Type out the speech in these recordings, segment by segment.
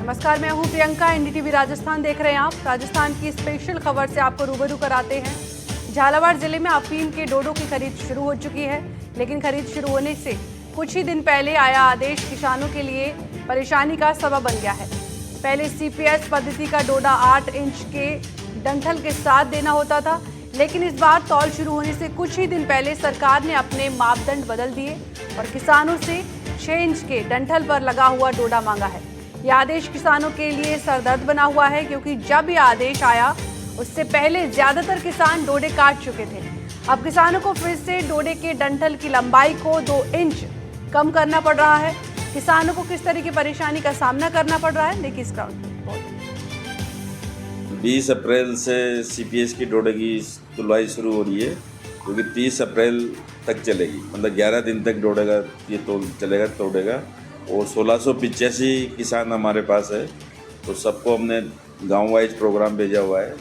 नमस्कार, मैं हूं प्रियंका। एनडीटीवी राजस्थान देख रहे हैं आप। राजस्थान की स्पेशल खबर से आपको रूबरू कराते हैं। झालावाड़ जिले में अफीम के डोडो की खरीद शुरू हो चुकी है, लेकिन खरीद शुरू होने से कुछ ही दिन पहले आया आदेश किसानों के लिए परेशानी का सबब बन गया है। पहले सीपीएस पद्धति का डोडा 8 इंच के डंठल के साथ देना होता था, लेकिन इस बार तौल शुरू होने से कुछ ही दिन पहले सरकार ने अपने मापदंड बदल दिए और किसानों से 6 इंच के डंठल पर लगा हुआ डोडा मांगा है। यह आदेश किसानों के लिए सरदर्द बना हुआ है, क्योंकि जब यह आदेश आया उससे पहले ज्यादातर किसान डोडे काट चुके थे। अब किसानों को फिर से डोडे के डंठल की लंबाई को 2 इंच कम करना पड़ रहा है। किसानों को किस तरह की परेशानी का सामना करना पड़ रहा है, देखिए इसका। 20 अप्रैल से सीपीएस की डोडे की तुलवाई शुरू हो रही है, क्योंकि 30 अप्रैल तक चलेगी। मतलब 11 दिन तक डोडे का ये तोल चलेगा, तोड़ेगा। और 1685 किसान हमारे पास है, तो सबको हमने गांव वाइज प्रोग्राम भेजा हुआ है।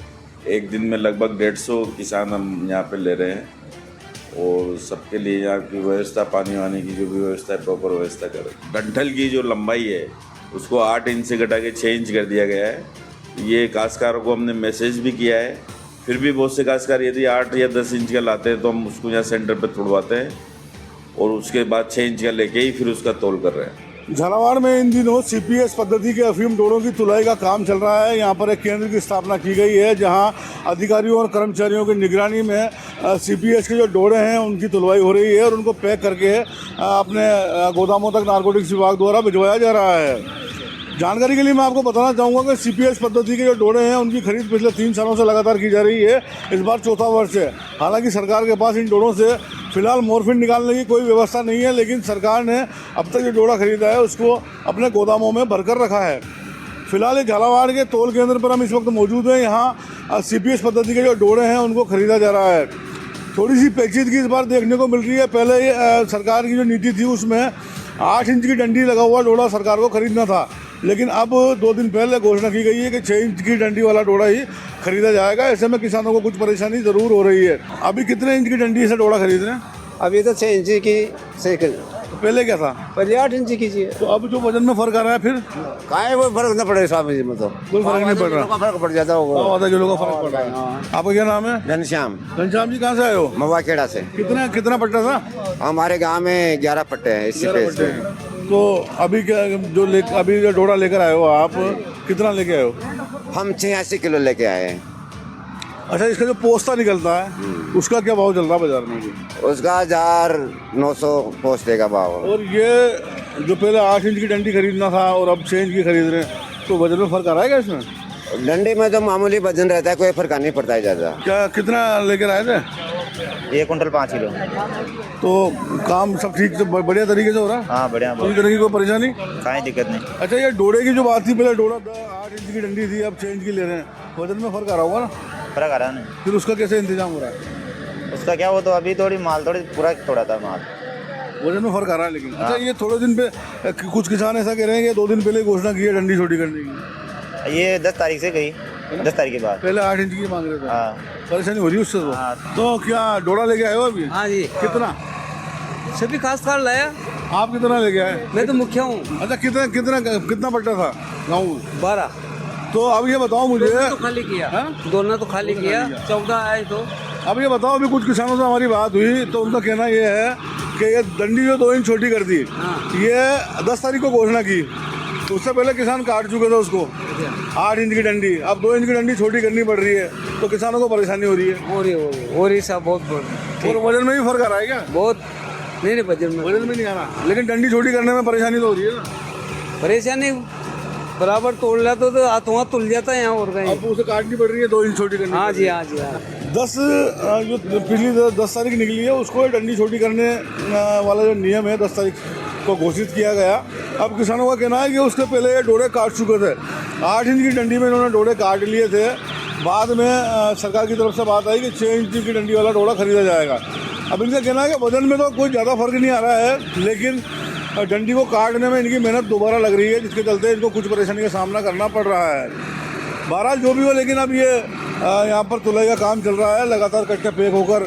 एक दिन में लगभग 150 किसान हम यहाँ पे ले रहे हैं, और सबके लिए यहाँ की व्यवस्था, पानी वानी की जो भी व्यवस्था है, प्रॉपर व्यवस्था करें। डंठल की जो लंबाई है उसको 8 इंच से घटा के 6 इंच कर दिया गया है। ये काश्तकारों को हमने मैसेज भी किया है। फिर भी बहुत से काश्तकार यदि 8 या 10 इंच का लाते हैं तो हम उसको यहाँ सेंटर पर तोड़वाते हैं, और उसके बाद 6 इंच का लेके ही फिर उसका तोल कर रहे हैं। झालावाड़ में इन दिनों सीपीएस पद्धति के अफीम डोडों की तुलाई का काम चल रहा है। यहाँ पर एक केंद्र की स्थापना की गई है, जहाँ अधिकारियों और कर्मचारियों की निगरानी में सीपीएस के जो डोडे हैं उनकी तुलवाई हो रही है, और उनको पैक करके अपने गोदामों तक नारकोटिक्स विभाग द्वारा भिजवाया जा रहा है। जानकारी के लिए मैं आपको बताना चाहूँगा कि सीपीएस पद्धति के जो डोडे हैं उनकी खरीद पिछले 3 सालों से लगातार की जा रही है। इस बार चौथा वर्ष है। हालांकि सरकार के पास इन डोडों से फिलहाल मॉर्फिन निकालने की कोई व्यवस्था नहीं है, लेकिन सरकार ने अब तक जो डोडा खरीदा है उसको अपने गोदामों में भरकर रखा है। फिलहाल झालावाड़ के तोल केंद्र पर हम इस वक्त मौजूद हैं। यहाँ सीपीएस पद्धति के जो डोडे हैं उनको खरीदा जा रहा है। थोड़ी सी पेचीदगी इस बार देखने को मिल रही है। पहले सरकार की जो नीति थी उसमें 8 इंच की डंडी लगा हुआ डोडा सरकार को खरीदना था, लेकिन अब 2 दिन पहले घोषणा की गई है कि 6 इंच की डंडी वाला डोडा ही खरीदा जाएगा। ऐसे में किसानों को कुछ परेशानी ज़रूर हो रही है। अभी कितने इंच की डंडी से डोडा खरीद रहे हैं? अभी तो 6 इंच की से तो पहले क्या था? पहले 8 इंच कीजिए। तो अब जो वजन में फर्क आ रहा है, फिर काहे वो फर्क न पड़े साहब में, मतलब कोई फर्क नहीं पड़ रहा। फर्क पड़ जाता होगा। आधा किलो का फर्क पड़ रहा है। आपका क्या नाम है? घनश्याम। घनश्याम जी, कहाँ से आए हो? मवाखेड़ा से। कितना पट्टा था? हमारे गांव में 11 पट्टे हैं। इसी पे तो अभी क्या अभी जो डोडा लेकर आए हो आप, कितना लेके आए हो? हम 86 किलो लेके आए हैं। अच्छा, इसका जो पोस्ता निकलता है उसका क्या भाव चल रहा है बाजार में? उसका 1900 पोस्टे का भाव। और ये जो पहले 8 इंच की डंडी खरीदना था और अब 6 इंच की खरीद रहे हैं, तो वजन में फर्क आ रहा है क्या इसमें? डंडी में तो मामूली वजन रहता है, कोई फर्क नहीं पड़ता है ज़्यादा। क्या कितना लेकर आए थे? 1 कुंटल 5 किलो। तो काम सब ठीक से बढ़िया तरीके से हो रहा है? हाँ, बढ़िया। कोई तरह की कोई परेशानी? कोई दिक्कत नहीं। अच्छा, ये डोडे की जो बात थी, पहले डोडा 8 इंच की डंडी थी, अब 6 इंच की ले रहे हैं, वजन में फर्क आ रहा होगा ना? फर्क आ रहा है। फिर उसका कैसे इंतजाम हो रहा है? उसका क्या, वो तो अभी थोड़ी पूरा थोड़ा था माल, वजन में फर्क आ रहा है। लेकिन अच्छा, ये थोड़े दिन पे कुछ किसान ऐसा कह रहे हैं कि 2 दिन पहले घोषणा की है डंडी छोटी करने की। ये 10 तारीख से गई, 10 तारीख के बाद। पहले 8 इंच की मांग रहे थे। हाँ, परेशानी हो रही है उससे तो क्या डोडा लेके आए हो अभी? हाँ जी। कितना? सभी खासकार लाया। आप कितना लेके आए? मैं तो मुखिया हूँ। अच्छा, कितना पट्टा था गाँव में? 12। तो अब ये बताओ मुझे, तो खाली किया। हाँ? दोनों तो खाली किया, 14 आए तो। अब ये बताओ, अभी कुछ किसानों से हमारी बात हुई तो उनका कहना ये है कि ये डंडी जो 2 इंच छोटी कर दी, ये 10 तारीख को घोषणा की, तो उससे पहले किसान काट चुके थे उसको 8 इंच की डंडी। अब 2 इंच की डंडी छोटी करनी पड़ रही है, तो किसानों को परेशानी हो रही है। हो रही साहब, बहुत और वजन में भी फर्क आ रहा है क्या? बहुत नहीं वजन में नहीं आ रहा, लेकिन डंडी छोटी करने में परेशानी तो हो रही है ना? परेशानी बराबर तोड़ लिया तो हाथों तुल जाता है यहाँ। और कहीं अब उसे काटनी पड़ रही है, 2 इंच छोटी करनी। हाँ जी, हाँ जी, हाँ। 10 जो पिछली 10 तारीख निकली है उसको डंडी छोटी करने वाला जो नियम है 10 तारीख को घोषित किया गया। अब किसानों का कहना है कि उसके पहले ये डोडे काट चुके थे। 8 इंच की डंडी में इन्होंने डोडे काट लिए थे। बाद में सरकार की तरफ से बात आई कि 6 इंच की डंडी वाला डोडा खरीदा जाएगा। अब इनका कहना है कि वजन में तो कोई ज़्यादा फर्क नहीं आ रहा है, लेकिन डंडी को काटने में इनकी मेहनत दोबारा लग रही है, जिसके चलते इनको कुछ परेशानी का सामना करना पड़ रहा है। बहरहाल जो भी हो, लेकिन अब ये यहाँ पर तुलाई का काम चल रहा है। लगातार कट्टे पैक होकर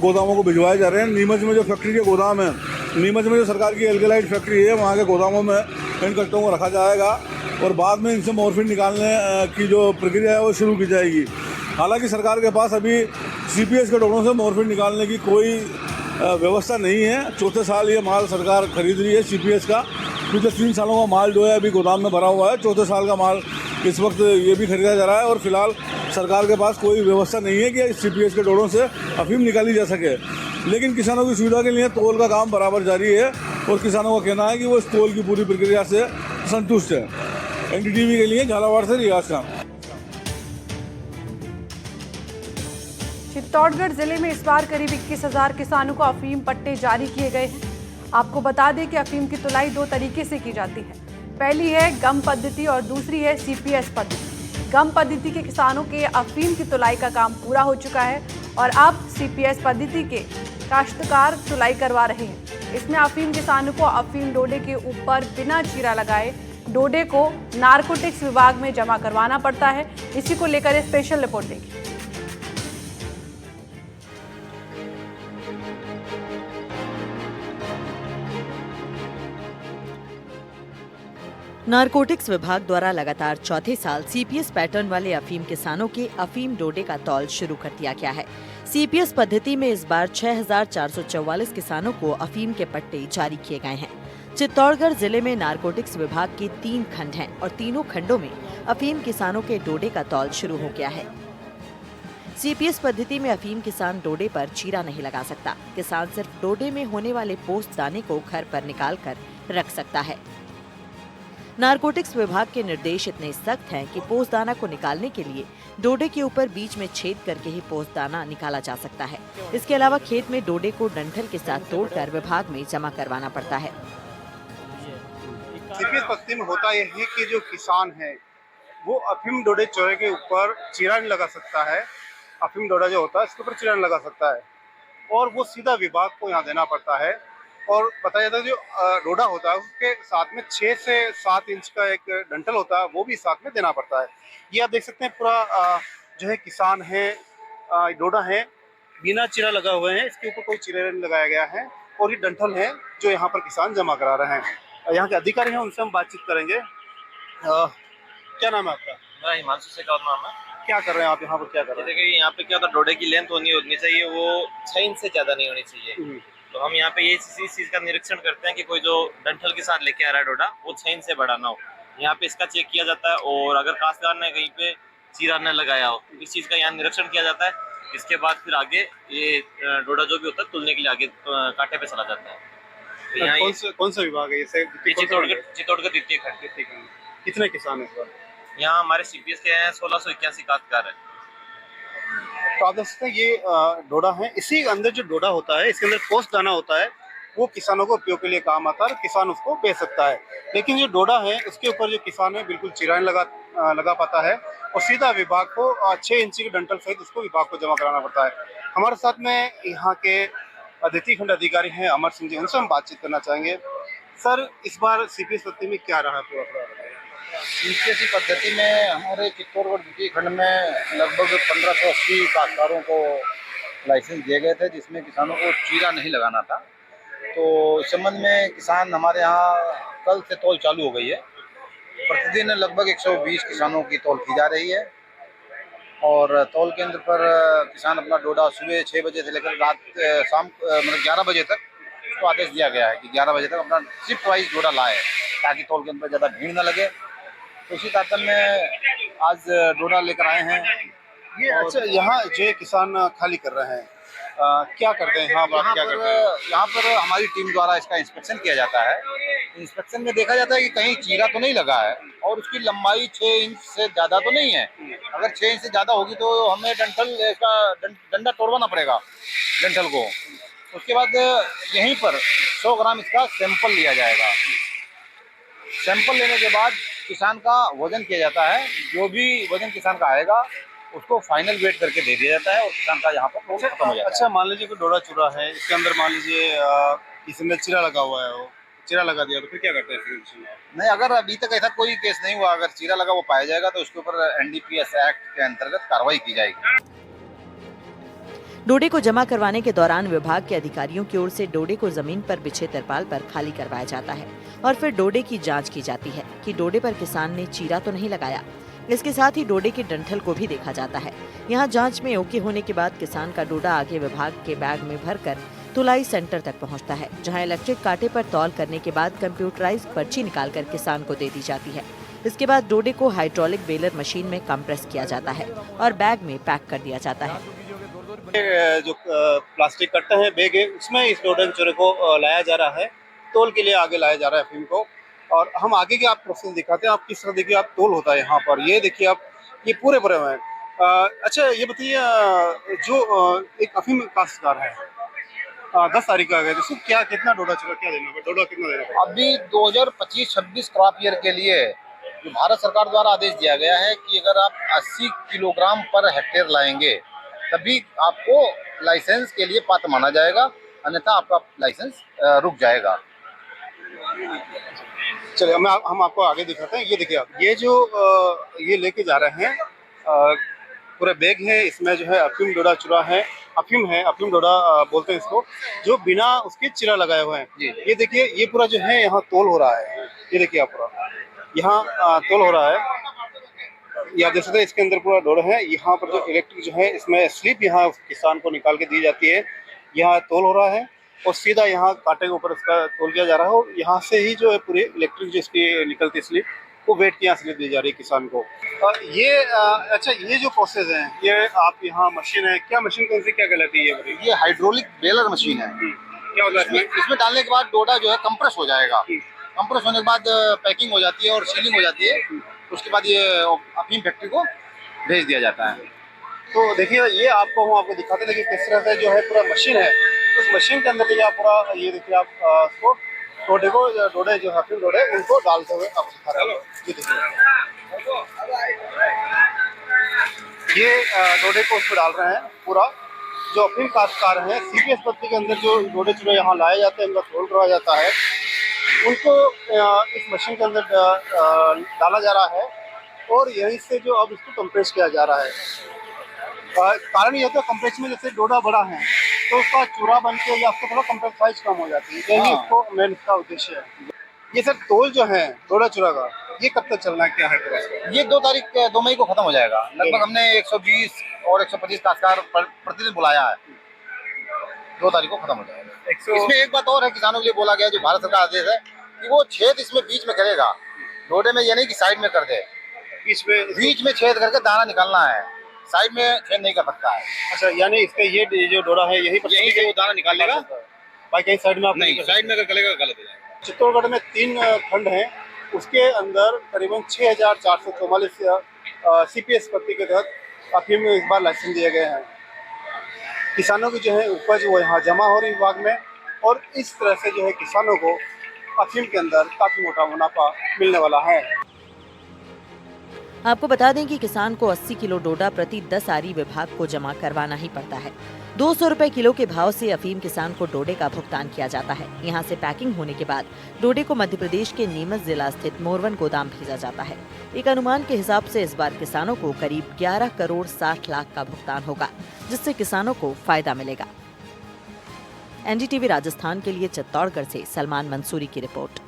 गोदामों को भिजवाए जा रहे हैं। नीमच में जो फैक्ट्री के गोदाम है, नीमच में जो सरकार की एल्गेलाइट फैक्ट्री है, वहाँ के गोदामों में इन कट्टों को रखा जाएगा और बाद में इनसे मॉर्फिन निकालने की जो प्रक्रिया है वो शुरू की जाएगी। हालांकि सरकार के पास अभी CPS के डोरों से मॉर्फिन निकालने की कोई व्यवस्था नहीं है। चौथे साल ये माल सरकार खरीद रही है CPS का। पिछले 3 सालों का माल जो है अभी गोदाम में भरा हुआ है। चौथे साल का माल इस वक्त ये भी खरीदा जा रहा है और फिलहाल सरकार के पास कोई व्यवस्था नहीं है कि CPS के डोरों से अफीम निकाली जा सके। लेकिन किसानों की सुविधा के लिए तौल का काम बराबर जारी है और किसानों का कहना है कि वो इस तौल की पूरी प्रक्रिया से संतुष्ट है। NDTV के लिए झालावाड़ से रियाज खान। चित्तौड़गढ़ जिले में इस बार करीब 21,000 किसानों को अफीम पट्टे जारी किए गए हैं। आपको बता दें कि अफीम की तुलाई 2 तरीके से की जाती है। पहली है गम पद्धति और दूसरी है CPS पद्धति। गम पद्धति के किसानों के अफीम की तुलाई का काम पूरा हो चुका है और अब CPS पद्धति के काश्तकार तुलाई करवा रहे हैं। इसमें अफीम किसानों को अफीम डोडे के ऊपर बिना चीरा लगाए डोडे को नारकोटिक्स विभाग में जमा करवाना पड़ता है। इसी को लेकर स्पेशल रिपोर्ट देखिए। नारकोटिक्स विभाग द्वारा लगातार चौथे साल CPS पैटर्न वाले अफीम किसानों के अफीम डोडे का तौल शुरू कर दिया गया है। CPS पद्धति में इस बार 6,444 किसानों को अफीम के पट्टे जारी किए गए हैं। चित्तौड़गढ़ जिले में नारकोटिक्स विभाग के 3 खंड हैं और तीनों खंडों में अफीम किसानों के डोडे का तौल शुरू हो गया है। CPS पद्धति में अफीम किसान डोडे पर चीरा नहीं लगा सकता। किसान सिर्फ डोडे में होने वाले पोस्त दाने को घर पर निकाल कर रख सकता है। नारकोटिक्स विभाग के निर्देश इतने सख्त हैं कि पोस्तदाना को निकालने के लिए डोडे के ऊपर बीच में छेद करके ही पोस्तदाना निकाला जा सकता है। इसके अलावा खेत में डोडे को डंठल के साथ तोड़कर विभाग में जमा करवाना पड़ता है। CPS पद्धति में होता यह है कि जो किसान है वो अफीम डोडे चोरे के ऊपर चीरा नहीं लगा सकता है। अफीम डोडा जो होता है इसके ऊपर चीरा नहीं लगा सकता है और वो सीधा विभाग को यहाँ देना पड़ता है। और बताया जाता है जो डोडा होता है उसके साथ में 6 से 7 इंच का एक डंठल होता है, वो भी साथ में देना पड़ता है। ये आप देख सकते हैं पूरा जो है किसान है डोडा है बिना चीरा लगा हुए हैं, इसके ऊपर कोई चीरा नहीं लगाया गया है और ये डंठल है जो यहाँ पर किसान जमा करा रहे हैं। यहाँ के अधिकारी हैं उनसे हम बातचीत करेंगे। क्या नाम है आपका? मेरा हिमांशु से का नाम है। क्या कर रहे हैं आप यहाँ पर? क्या कर रहे हैं? देखिए यहाँ पे क्या होता है, डोडे की लेंथ होनी चाहिए वो 6 इंच से ज्यादा नहीं होनी चाहिए। तो हम यहाँ पे ये इस चीज का निरीक्षण करते हैं कि कोई जो डंठल के साथ लेके आ रहा है डोडा वो 6 इंच से बड़ा ना हो। यहाँ पे इसका चेक किया जाता है और अगर काश्तकार ने कहीं पे चीरा न लगाया हो इस चीज का यहाँ निरीक्षण किया जाता है। इसके बाद फिर आगे ये डोडा जो भी होता है तुलने के लिए आगे कांटे पे चला जाता है। तो कौन सा विभाग है? चित्तौड़गढ़ द्वितीय खंड। कितने किसान है इस बार? यहाँ हमारे CPS के हैं 1681 काश्तकार है। तो आप देख सकते हैं ये डोडा है। इसी अंदर जो डोडा होता है इसके अंदर पोस्ट दाना होता है, वो किसानों को उपयोग के लिए काम आता है और किसान उसको बेच सकता है। लेकिन जो डोडा है उसके ऊपर जो किसान है बिल्कुल चीरा नहीं लगा पाता है और सीधा विभाग को 6 इंची के डंठल सहित उसको विभाग को जमा कराना पड़ता है। हमारे साथ में यहाँ के द्वितीय खंड अधिकारी हैं अमर सिंह जी, उनसे हम बातचीत करना चाहेंगे। सर, इस बार CPS पद्धति में क्या रहा पूरा? CPS पद्धति में हमारे चित्तौड़गढ़ द्वितीय खंड में लगभग 1580 काश्तकारों को लाइसेंस दिए गए थे जिसमें किसानों को चीरा नहीं लगाना था। तो इस संबंध में किसान हमारे यहाँ कल से तौल चालू हो गई है। प्रतिदिन लगभग 120 किसानों की तौल की जा रही है और तौल केंद्र पर किसान अपना डोडा सुबह 6 बजे से लेकर रात शाम मतलब 11 बजे तक उसको आदेश दिया गया है कि 11 बजे तक अपना शिफ्ट वाइज डोडा लाए ताकि तौल केंद्र पर ज़्यादा भीड़ न लगे। तो इसी तारतम्य में आज डोडा लेकर आए हैं। ये अच्छा, यहाँ जो किसान खाली कर रहे हैं क्या करते हैं? यहाँ पर हमारी टीम द्वारा इसका इंस्पेक्शन किया जाता है। इंस्पेक्शन में देखा जाता है कि कहीं चीरा तो नहीं लगा है और उसकी लंबाई 6 इंच से ज़्यादा तो नहीं है। अगर 6 इंच से ज़्यादा होगी तो हमें डंडा तोड़वाना पड़ेगा डंठल को। उसके बाद यहीं पर 100 ग्राम इसका सैंपल लिया जाएगा। सैंपल लेने के बाद किसान का वजन किया जाता है। जो भी वजन किसान का आएगा उसको फाइनल वेट करके दे दिया जाता है और किसान का यहाँ पर खत्म हो जाता है। अच्छा, मान लीजिए कोई डोडा चूरा है, इसके अंदर मान लीजिए इसमें चीरा लगा हुआ है, वो चीरा लगा दिया तो फिर क्या करते हैं? नहीं, अगर अभी तक ऐसा कोई केस नहीं हुआ, अगर चीरा लगा वो पाया जाएगा तो उसके ऊपर NDPS एक्ट के अंतर्गत कार्रवाई की जाएगी। डोडे को जमा करवाने के दौरान विभाग के अधिकारियों की ओर से डोडे को जमीन पर बिछे तिरपाल पर खाली करवाया जाता है और फिर डोडे की जांच की जाती है कि डोडे पर किसान ने चीरा तो नहीं लगाया। इसके साथ ही डोडे के डंठल को भी देखा जाता है। यहाँ जांच में ओके होने के बाद किसान का डोडा आगे विभाग के बैग में भरकर तुलाई सेंटर तक पहुँचता है, जहाँ इलेक्ट्रिक कांटे पर तौल करने के बाद कंप्यूटराइज्ड पर्ची निकालकर किसान को दे दी जाती है। इसके बाद डोडे को हाइड्रोलिक बेलर मशीन में कंप्रेस किया जाता है और बैग में पैक कर दिया जाता है। जो प्लास्टिक कट्टा है, बैग है, उसमें इस डोडे चूरे को लाया जा रहा है, तोल के लिए आगे लाया जा रहा है अफीम को। और हम आगे के आप प्रोसेस दिखाते हैं, आप किस तरह देखिए आप तोल होता है यहाँ पर। ये देखिए आप, ये पूरे भरे हुए हैं। अच्छा ये बताइए, जो एक अफीम काश्तकार है 10 तारीख का गया, तो क्या कितना डोडा चूरा क्या देना पड़ेगा, डोडा कितना देना पड़ेगा? अभी 2025-26 क्रॉप ईयर के लिए जो भारत सरकार द्वारा आदेश दिया गया है कि अगर आप 80 किलोग्राम पर हेक्टेयर लाएंगे तभी आपको लाइसेंस के लिए पात्र माना जाएगा, अन्यथा आपका लाइसेंस रुक जाएगा। चलिए हम आपको आगे दिखाते हैं। ये देखिए आप, ये जो ये लेके जा रहे हैं पूरा बैग है, इसमें जो है अफीम डोडा चूरा है, अफीम है, अफीम डोडा बोलते हैं इसको, जो बिना उसके चिरा लगाए हुए हैं। ये देखिए, ये पूरा जो है यहाँ तोल हो रहा है। ये देखिए आप, पूरा यहाँ तोल हो रहा है। या देख सकते हैं इसके अंदर पूरा डोडा है। यहाँ पर जो इलेक्ट्रिक जो है, इसमें स्लिप यहाँ किसान को निकाल के दी जाती है। यहाँ तोल हो रहा है और सीधा यहाँ कांटे के ऊपर इसका तोल किया जा रहा है और यहाँ से ही जो है पूरी इलेक्ट्रिक जो इसकी निकलती स्लिप, वो वेट की यहाँ स्लिप दी जा रही है किसान को। अच्छा ये जो प्रोसेस है, ये आप यहाँ मशीन है, क्या मशीन कौन सी क्या कहलाती है? ये हाइड्रोलिक बेलर मशीन है। क्या होता है इसमें डालने के बाद डोडा जो है कंप्रेस हो जाएगा। कंप्रेस होने के बाद पैकिंग हो जाती है और सीलिंग हो जाती है। उसके बाद ये अफीम फैक्ट्री को भेज दिया जाता है। तो देखिए, ये आपको हम आपको दिखाते हैं कि किस तरह से जो है पूरा मशीन है, उस मशीन के अंदर देखिए आप पूरा, ये देखिए आप उसको डोडे को, डोडे जो अफीम डोडे उनको डालते हुए आप दिखा रहे हो। ये देखिए, ये डोडे को उसको डाल रहे हैं पूरा। जो अफीम काश्तकार हैं, सीपीएस पद्धति के अंदर जो डोडे चूरे यहाँ लाए जाते हैं, उनका तोल करवाया जाता है, उनको इस मशीन के अंदर डाला जा रहा है और यहीं से जो अब इसको कंप्रेस किया जा रहा है। कारण ये होता है कंप्रेस में, जैसे डोडा बड़ा है तो उसका चूरा बन के या उसका थोड़ा कंप्रेस साइज कम हो जाती है। यही इसको मेन इसका उद्देश्य है। ये सर तोल जो है डोडा चूरा का, ये कब तक चलना है, क्या है? ये 2 मई को खत्म हो जाएगा। लगभग हमने 120 और 125 काश्तकार प्रतिदिन बुलाया है। 2 तारीख को खत्म हो जाएगा। इसमें एक बात और है, किसानों के लिए बोला गया, जो भारत सरकार आदेश है कि वो छेद इसमें बीच में करेगा। डोडे में ये नहीं कि साइड में कर दे, बीच में छेद करके दाना निकालना है, साइड में छेद नहीं कर सकता है। अच्छा, यानी इसका ये जो डोडा है यही से वो दाना निकाल लेगा, भाई कहीं साइड में आप नहीं, साइड में अगर करेगा गलत हो जाएगा। चित्तौड़गढ़ में 3 खंड हैं, उसके अंदर करीबन 6444 सीपीएस पद्धति के तहत अफीम में इस बार लाइसेंस दिए गए हैं। किसानों की जो है उपज वो यहाँ जमा हो रही विभाग में और इस तरह से जो है किसानों को अफीम के अंदर काफी मोटा मुनाफा मिलने वाला है। आपको बता दें कि किसान को 80 किलो डोडा प्रति 10 आरी विभाग को जमा करवाना ही पड़ता है। 200 रुपए किलो के भाव से अफीम किसान को डोडे का भुगतान किया जाता है। यहाँ से पैकिंग होने के बाद डोडे को मध्य प्रदेश के नीमच जिला स्थित मोरवन गोदाम भेजा जाता है। एक अनुमान के हिसाब से इस बार किसानों को करीब 11 करोड़ 60 लाख का भुगतान होगा, जिससे किसानों को फायदा मिलेगा। एनडीटीवी राजस्थान के लिए चित्तौड़गढ़ से सलमान मंसूरी की रिपोर्ट।